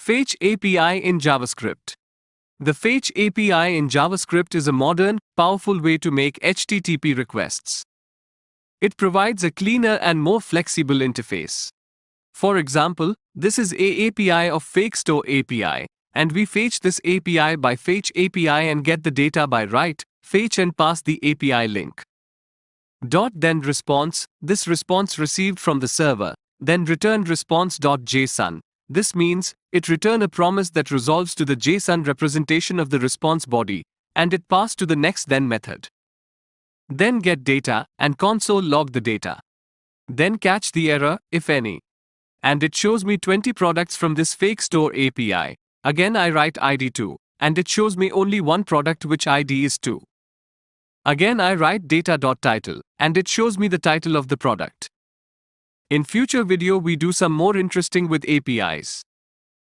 Fetch API in JavaScript. The Fetch API in JavaScript is a modern, powerful way to make HTTP requests. It provides a cleaner and more flexible interface. For example, this is a API of FakeStore API, and we fetch this API by Fetch API and get the data by write, fetch and pass the API link. Then response, this response received from the server, then returned response.json. This means, it return a promise that resolves to the JSON representation of the response body, and it pass to the next then method. Then get data, and console log the data. Then catch the error, if any. And it shows me 20 products from this FakeStore API. Again I write ID 2, and it shows me only one product which ID is 2. Again I write data.title, and it shows me the title of the product. In future video we do some more interesting with APIs.